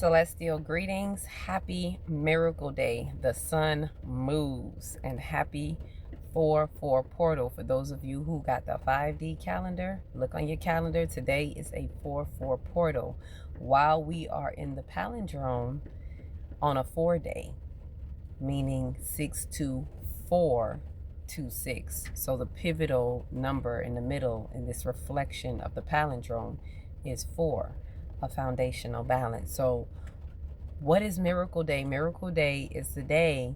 Celestial greetings. Happy Miracle Day. The sun moves, and happy 4-4 portal. For those of you who got the 5D calendar, look on your calendar. Today is a 4-4 portal. While we are in the palindrome on a 4-day, meaning 62426. So the pivotal number in the middle in this reflection of the palindrome is 4, a foundational balance. So what is Miracle Day? Miracle Day is the day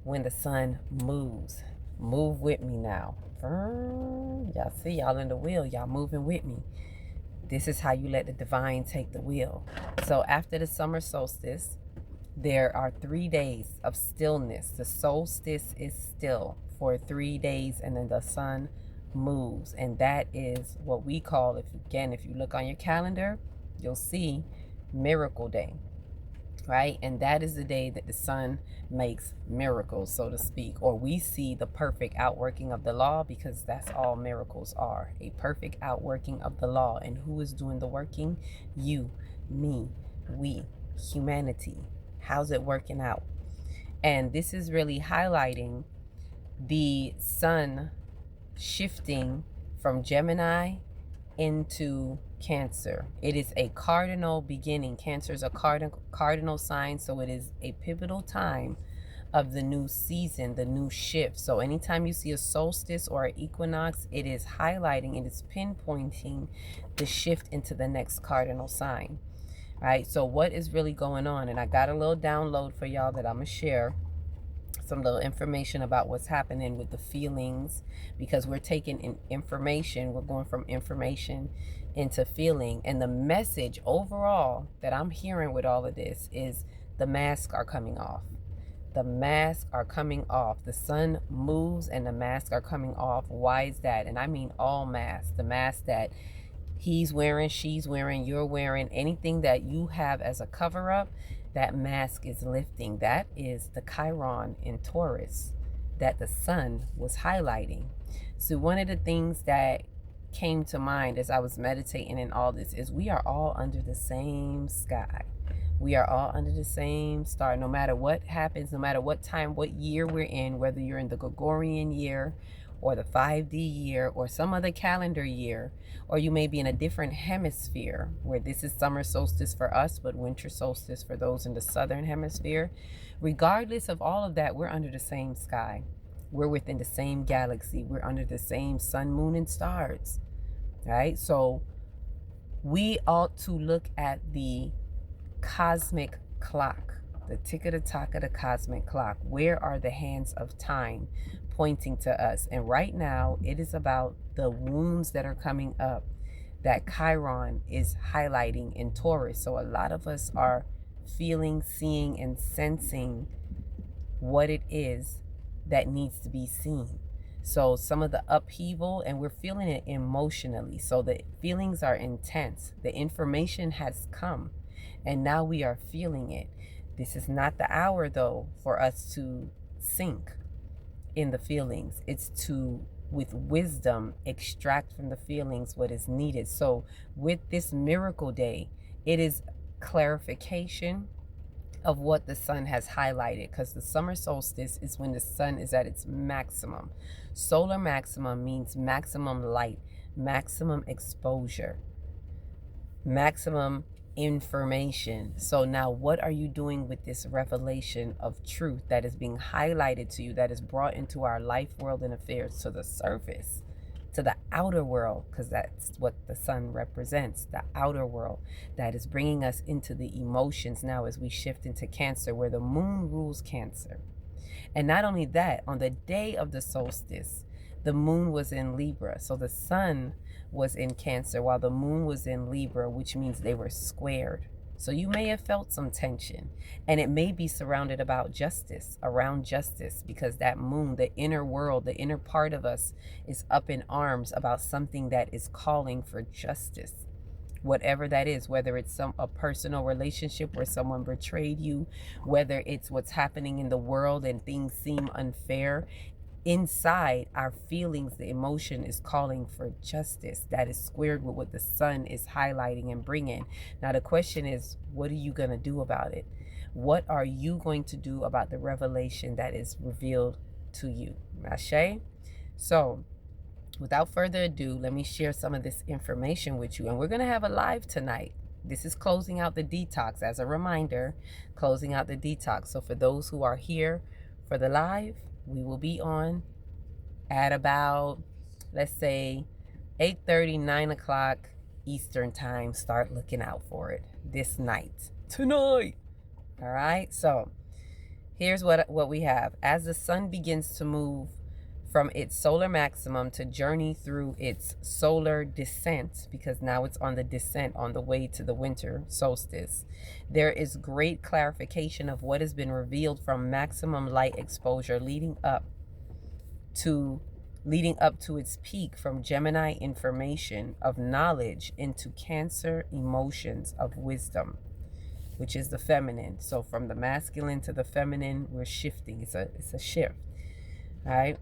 when the sun moves. Move with me now. Y'all see, y'all in the wheel. Y'all moving with me. This is how you let the divine take the wheel. So after the summer solstice, there are 3 days of stillness. The solstice is still for 3 days, and then the sun moves. And that is what we call, if you look on your calendar, you'll see Miracle Day, right? And that is the day that the sun makes miracles, so to speak, or we see the perfect outworking of the law, because that's all miracles are, a perfect outworking of the law. And who is doing the working? You, me, we, humanity. How's it working out? And this is really highlighting the sun shifting from Gemini into Cancer. It is a cardinal beginning. Cancer is a cardinal sign, so it is a pivotal time of the new season, the new shift. So anytime you see a solstice or an equinox, it is highlighting, it is pinpointing the shift into the next cardinal sign, right? So what is really going on? And I got a little download for y'all that I'm gonna share some little information about what's happening with the feelings, because we're taking in information, we're going from information into feeling. And the message overall that I'm hearing with all of this is the masks are coming off. The masks are coming off. The sun moves and the masks are coming off. Why is that? And I mean all masks. The mask that he's wearing, she's wearing, you're wearing, anything that you have as a cover up, that mask is lifting. That is the Chiron in Taurus that the sun was highlighting. So one of the things that came to mind as I was meditating in all this is we are all under the same sky. We are all under the same star. No matter what happens, no matter what time, what year we're in, whether you're in the Gregorian year or the 5D year or some other calendar year, or you may be in a different hemisphere where this is summer solstice for us, but winter solstice for those in the southern hemisphere. Regardless of all of that, we're under the same sky. We're within the same galaxy. We're under the same sun, moon, and stars, right? So we ought to look at the cosmic clock, the tick-a-tock of the cosmic clock. Where are the hands of time pointing to us? And right now it is about the wounds that are coming up that Chiron is highlighting in Taurus. So a lot of us are feeling, seeing, and sensing what it is that needs to be seen. So some of the upheaval, and we're feeling it emotionally. So the feelings are intense. The information has come, and now we are feeling it. This is not the hour, though, for us to sink in the feelings. It's to, with wisdom, extract from the feelings what is needed. So with this Miracle Day, it is clarification of what the sun has highlighted, because the summer solstice is when the sun is at its maximum. Solar maximum means maximum light, maximum exposure, maximum information. So now what are you doing with this revelation of truth that is being highlighted to you, that is brought into our life, world, and affairs, to the surface, to the outer world, because that's what the sun represents, the outer world that is bringing us into the emotions now as we shift into Cancer, where the moon rules Cancer. And not only that, on the day of the solstice, the moon was in Libra. So the sun was in Cancer while the moon was in Libra, which means they were squared. So you may have felt some tension, and it may be surrounded about justice, around justice, because that moon, the inner world, the inner part of us is up in arms about something that is calling for justice. Whatever that is, whether it's a personal relationship where someone betrayed you, whether it's what's happening in the world and things seem unfair, inside our feelings, the emotion is calling for justice. That is squared with what the sun is highlighting and bringing. Now the question is, what are you going to do about it? What are you going to do about the revelation that is revealed to you? Ashe? So without further ado, let me share some of this information with you. And we're going to have a live tonight. This is closing out the detox. As a reminder, closing out the detox. So for those who are here for the live, we will be on at about, let's say, 8:30, 9 o'clock Eastern time. Start looking out for it this night. Tonight. All right. So here's what we have. As the sun begins to move from its solar maximum to journey through its solar descent, because now it's on the descent on the way to the winter solstice, there is great clarification of what has been revealed from maximum light exposure leading up to its peak from Gemini information of knowledge into Cancer emotions of wisdom, which is the feminine. So from the masculine to the feminine, we're shifting. It's a shift. All right.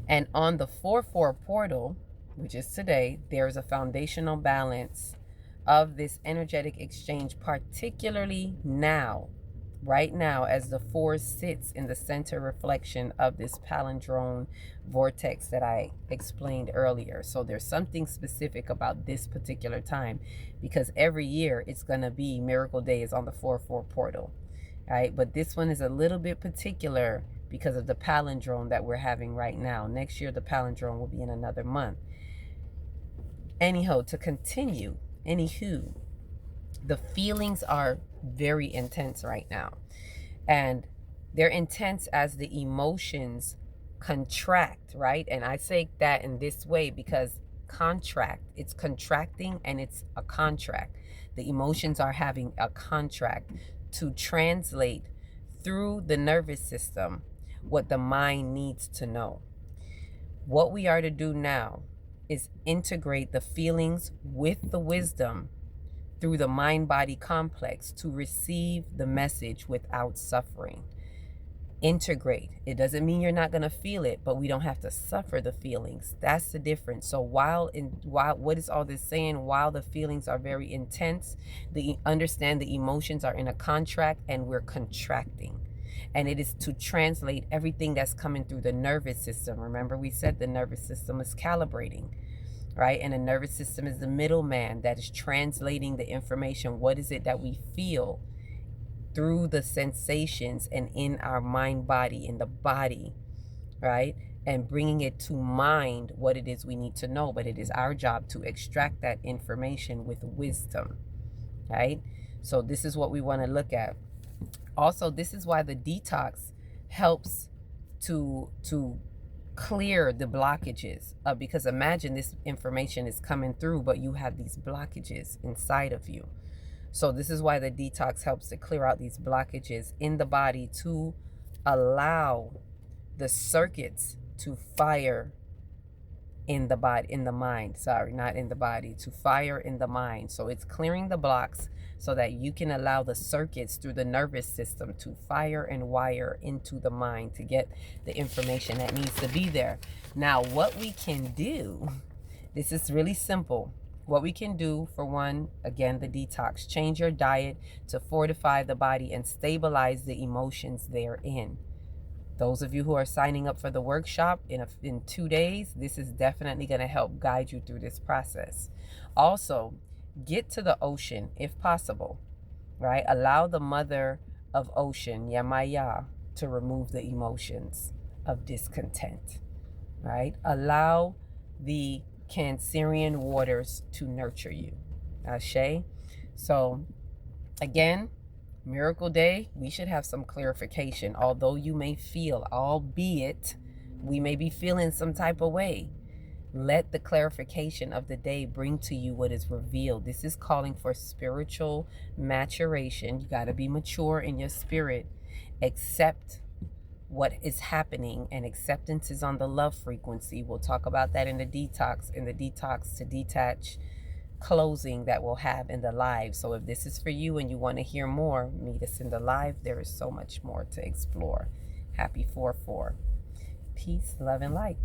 And on the 4-4 portal, which is today, there is a foundational balance of this energetic exchange, particularly now, right now, as the 4 sits in the center reflection of this palindrome vortex that I explained earlier. So there's something specific about this particular time, because every year it's going to be Miracle Day is on the 4-4 portal. All right. But this one is a little bit particular because of the palindrome that we're having right now. Next year, the palindrome will be in another month. Anyhow, to continue, the feelings are very intense right now. And they're intense as the emotions contract, right? And I say that in this way because it's contracting and it's a contract. The emotions are having a contract to translate through the nervous system what the mind needs to know. What we are to do now is integrate the feelings with the wisdom through the mind-body complex to receive the message without suffering. Integrate. It doesn't mean you're not going to feel it, but we don't have to suffer the feelings. That's the difference. So while what is all this saying? While the feelings are very intense, understand the emotions are in a contract and we're contracting. And it is to translate everything that's coming through the nervous system. Remember, we said the nervous system is calibrating, right? And the nervous system is the middleman that is translating the information. What is it that we feel through the sensations and in our mind body, in the body, right? And bringing it to mind what it is we need to know. But it is our job to extract that information with wisdom, right? So this is what we want to look at. Also, this is why the detox helps to clear the blockages, because imagine this information is coming through, but you have these blockages inside of you. So this is why the detox helps to clear out these blockages in the body to allow the circuits to fire in the body, in the mind, sorry, not in the body, to fire in the mind. So it's clearing the blocks so that you can allow the circuits through the nervous system to fire and wire into the mind to get the information that needs to be there. Now, what we can do, this is really simple. What we can do, for one, again, the detox, change your diet to fortify the body and stabilize the emotions therein. Those of you who are signing up for the workshop in 2 days, this is definitely going to help guide you through this process. Also, get to the ocean if possible, right? Allow the mother of ocean, Yamaya, to remove the emotions of discontent, right? Allow the Cancerian waters to nurture you. Ashe. So, again, Miracle Day, we should have some clarification. Although you may feel, albeit we may be feeling some type of way, let the clarification of the day bring to you what is revealed. This is calling for spiritual maturation. You got to be mature in your spirit. Accept what is happening, and acceptance is on the love frequency. We'll talk about that in the detox to detach closing that we'll have in the live. So if this is for you and you want to hear more, meet us in the live. There is so much more to explore. Happy 4/4. Peace, love, and light.